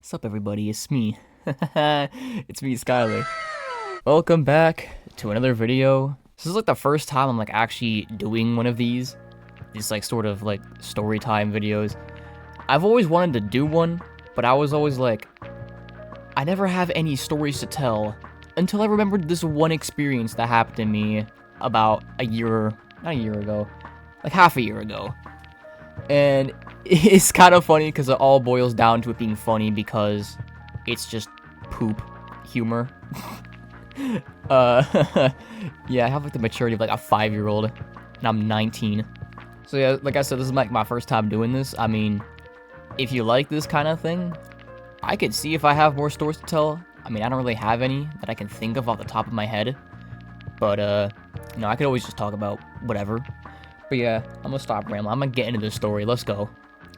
What's up, everybody? It's me. It's me, Skylar. Welcome back to another video. This is like the first time I'm like actually doing one of these like sort of like story time videos. I've always wanted to do one, but I was always like, I never have any stories to tell until I remembered this one experience that happened to me about not a year ago, like half a year ago. And it's kind of funny because it all boils down to it being funny because it's just poop humor. Yeah, I have like the maturity of like a 5-year-old, and I'm 19. So yeah, like I said, this is like my first time doing this. I mean, if you like this kind of thing, I could see if I have more stories to tell. I mean, I don't really have any that I can think of off the top of my head, but you know, I could always just talk about whatever. But yeah, I'm gonna stop rambling. I'm gonna get into this story. Let's go.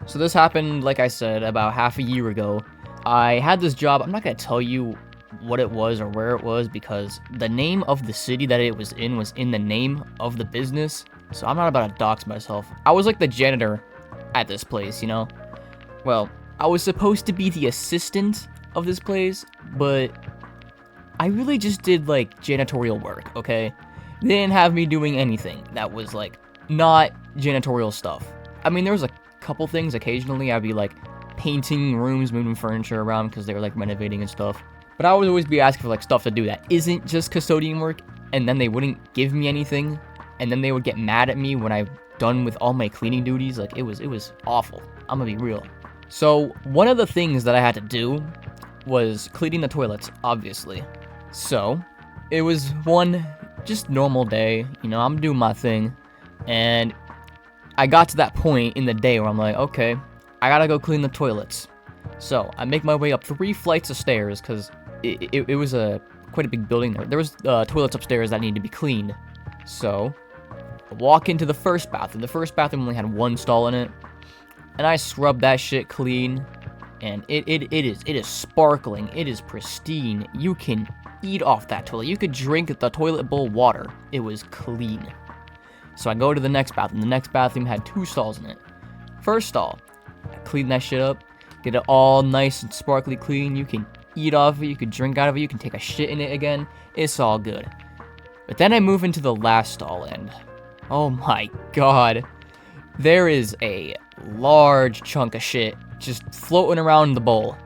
So this happened, like I said, about half a year ago. I had this job. I'm not gonna tell you what it was or where it was because the name of the city that it was in the name of the business. So I'm not about to dox myself. I was like the janitor at this place, you know? Well, I was supposed to be the assistant of this place, but I really just did like janitorial work, okay? They didn't have me doing anything that was like not janitorial stuff. I mean, there was a couple things occasionally. I'd be like painting rooms, moving furniture around because they were like renovating and stuff. But I would always be asking for like stuff to do that isn't just custodian work, and then they wouldn't give me anything, and then they would get mad at me when I'm done with all my cleaning duties. Like it was awful. I'm gonna be real. So one of the things that I had to do was cleaning the toilets, obviously. So it was one just normal day, you know, I'm doing my thing. And I got to that point in the day where I'm like, okay, I gotta go clean the toilets. So I make my way up 3 flights of stairs because it was quite a big building there. There was toilets upstairs that needed to be cleaned. So I walk into the first bathroom. The first bathroom only had 1 stall in it, and I scrubbed that shit clean. And it is sparkling. It is pristine. You can eat off that toilet. You could drink the toilet bowl water. It was clean. So I go to the next bathroom. The next bathroom had 2 stalls in it. First stall, I clean that shit up, get it all nice and sparkly clean. You can eat off of it, you can drink out of it, you can take a shit in it again. It's all good. But then I move into the last stall, and oh my god, there is a large chunk of shit just floating around the bowl.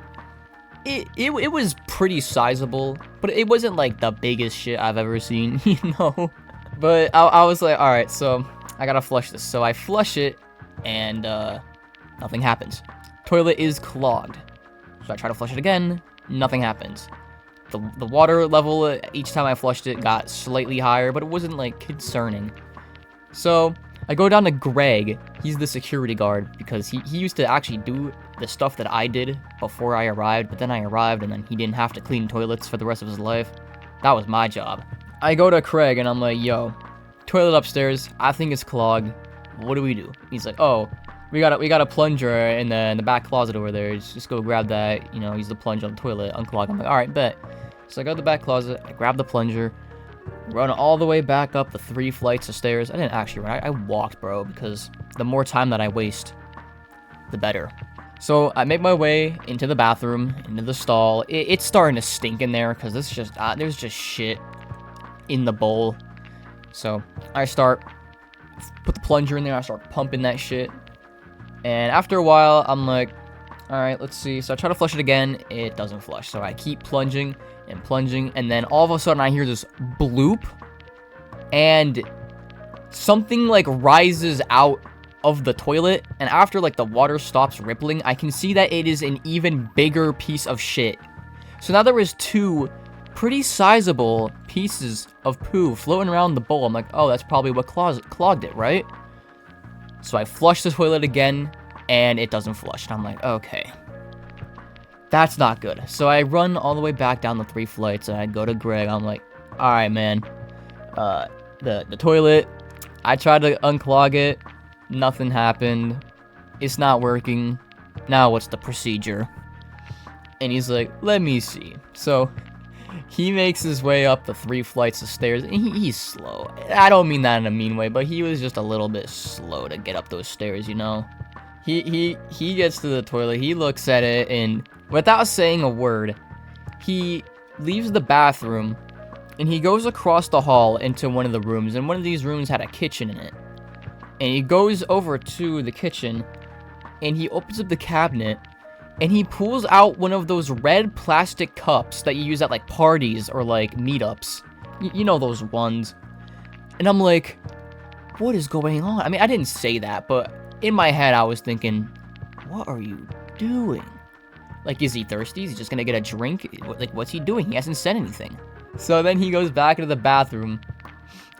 It was pretty sizable, but it wasn't like the biggest shit I've ever seen, you know? But I was like, alright, so I gotta flush this. So I flush it, and nothing happens. Toilet is clogged. So I try to flush it again, nothing happens. The water level each time I flushed it got slightly higher, but it wasn't like concerning. So I go down to Greg. He's the security guard because he used to actually do the stuff that I did before I arrived, but then I arrived and then he didn't have to clean toilets for the rest of his life. That was my job. I go to Craig and I'm like, yo, toilet upstairs, I think it's clogged. What do we do? He's like, oh, we got a plunger in the back closet over there. Just go grab that, you know, use the plunge on the toilet, unclog. I'm like, all right, bet. So I go to the back closet, I grab the plunger, run all the way back up the 3 flights of stairs. I didn't actually run, I walked, bro, because the more time that I waste, the better. So I make my way into the bathroom, into the stall. It's starting to stink in there because there's just shit in the bowl. So I put the plunger in there, I start pumping that shit. And after a while, I'm like, alright, let's see. So I try to flush it again, it doesn't flush. So I keep plunging, and then all of a sudden I hear this bloop, and something like rises out of the toilet, and after like the water stops rippling, I can see that it is an even bigger piece of shit. So now there was 2 pretty sizable pieces of poo floating around the bowl. I'm like, oh, that's probably what clogged it, right? So I flush the toilet again, and it doesn't flush. And I'm like, okay, that's not good. So I run all the way back down the 3 flights, and I go to Greg. I'm like, all right, man, the toilet, I tried to unclog it, nothing happened, it's not working. Now what's the procedure? And he's like, let me see. So he makes his way up the 3 flights of stairs, and he's slow. I don't mean that in a mean way, but he was just a little bit slow to get up those stairs, you know? He gets to the toilet, he looks at it, and without saying a word, he leaves the bathroom and he goes across the hall into one of the rooms, and one of these rooms had a kitchen in it. And he goes over to the kitchen and he opens up the cabinet and he pulls out one of those red plastic cups that you use at like parties or like meetups. You know those ones. And I'm like, what is going on? I mean, I didn't say that, but in my head I was thinking, what are you doing? Like, is he thirsty? Is he just gonna get a drink? Like, what's he doing? He hasn't said anything. So then he goes back into the bathroom,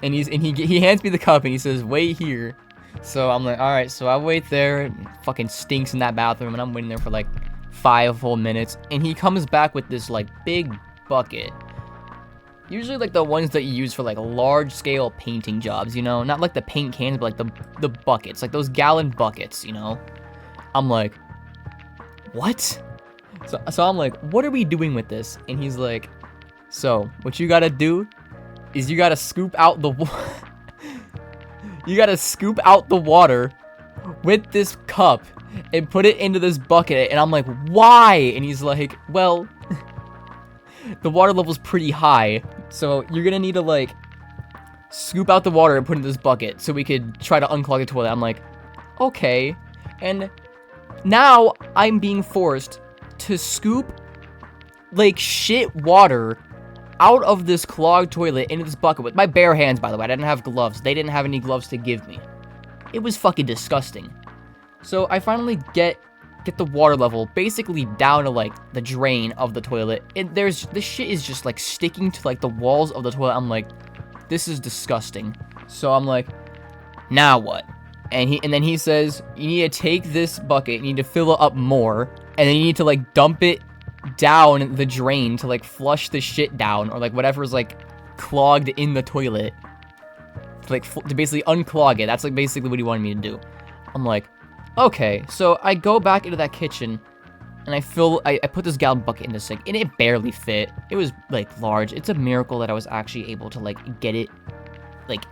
and he hands me the cup, and he says, wait here. So I'm like, alright, so I wait there. It fucking stinks in that bathroom, and I'm waiting there for like 5 whole minutes, and he comes back with this like big bucket. Usually like the ones that you use for like large-scale painting jobs, you know? Not like the paint cans, but like the buckets, like those gallon buckets, you know? I'm like, what? So I'm like, what are we doing with this? And he's like, so what you gotta do is you gotta scoop out the you gotta scoop out the water with this cup and put it into this bucket. And I'm like, why? And he's like, well, the water level's pretty high, so you're gonna need to like scoop out the water and put it in this bucket so we could try to unclog the toilet. I'm like, okay. And now I'm being forced to scoop like shit water out of this clogged toilet into this bucket with my bare hands, by the way. I didn't have gloves. They didn't have any gloves to give me. It was fucking disgusting. So I finally get the water level basically down to like the drain of the toilet. And this shit is just like sticking to like the walls of the toilet. I'm like, this is disgusting. So I'm like, now what? And then he says, you need to take this bucket, you need to fill it up more, and then you need to like dump it down the drain to like flush the shit down, or like whatever's like clogged in the toilet, to like to basically unclog it. That's like basically what he wanted me to do. I'm like, okay. So I go back into that kitchen and I put this gallon bucket in the sink, and it barely fit. It was like large. It's a miracle that I was actually able to like get it like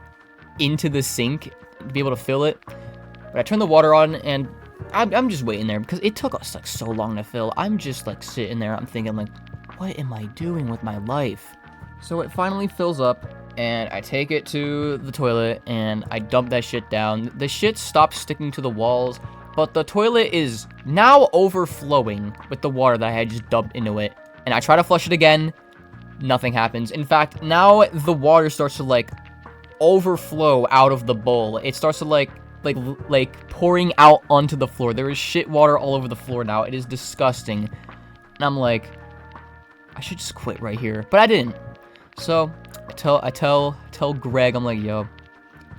into the sink to be able to fill it. But I turned the water on, and I'm just waiting there because it took us like so long to fill. I'm just like sitting there. I'm thinking like, what am I doing with my life? So it finally fills up, and I take it to the toilet and I dump that shit down. The shit stops sticking to the walls, but the toilet is now overflowing with the water that I had just dumped into it. And I try to flush it again. Nothing happens. In fact, now the water starts to like overflow out of the bowl. It starts to like pouring out onto the floor. There is shit water all over the floor now. It is disgusting. And I'm like, I should just quit right here. But I didn't. So I tell Greg, I'm like, yo,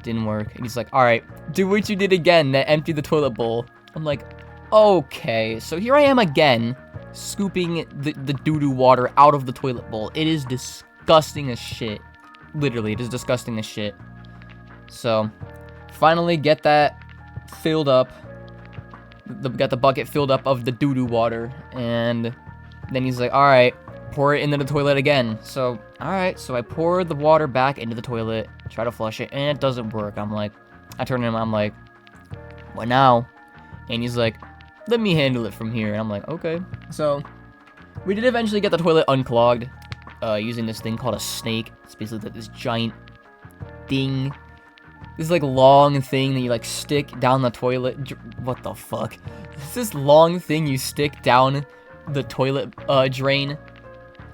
didn't work. And he's like, all right, do what you did again, that empty the toilet bowl. I'm like, okay. So here I am again, scooping the doo-doo water out of the toilet bowl. It is disgusting as shit. Literally, it is disgusting as shit. So finally get that filled up. Got the bucket filled up of the doo-doo water. And then he's like, all right, pour it into the toilet again. So, all right. So I pour the water back into the toilet, try to flush it, and it doesn't work. I'm like, I turn to him, I'm like, what now? And he's like, let me handle it from here. And I'm like, okay. So we did eventually get the toilet unclogged using this thing called a snake. It's basically like this giant thing. This like long thing that you like stick down the toilet. What the fuck? It's this long thing you stick down the toilet drain,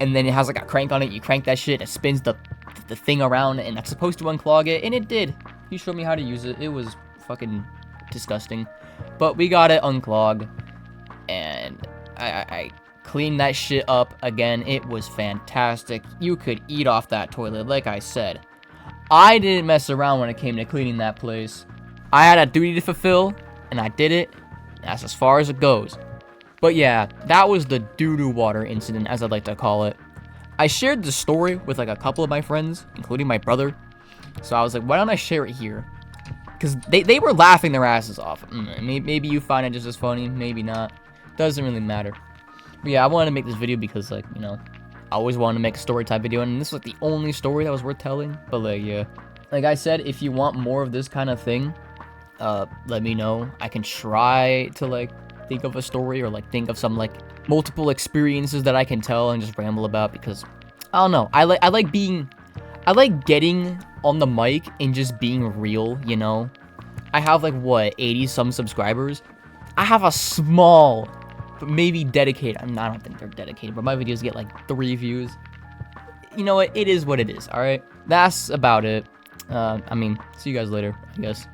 and then it has like a crank on it. You crank that shit, and it spins the thing around, and that's supposed to unclog it, and it did. He showed me how to use it. It was fucking disgusting, but we got it unclogged, and I cleaned that shit up again. It was fantastic. You could eat off that toilet, like I said. I didn't mess around when it came to cleaning that place. I had a duty to fulfill, and I did it. That's as far as it goes. But yeah, that was the doo-doo water incident, as I'd like to call it. I shared the story with like a couple of my friends, including my brother. So I was like, why don't I share it here? Because they were laughing their asses off. Maybe you find it just as funny, maybe not. Doesn't really matter. But yeah, I wanted to make this video because, like, you know, I always wanted to make a story type video, and this was like the only story that was worth telling. But like, yeah, like I said, if you want more of this kind of thing, let me know. I can try to like think of a story or like think of some like multiple experiences that I can tell and just ramble about, because I don't know. I like getting on the mic and just being real, you know? I have like what, 80 some subscribers. I have a small, but maybe dedicated. I don't think they're dedicated, but my videos get like 3 views. You know what? It is what it is, alright? That's about it. I mean, see you guys later, I guess.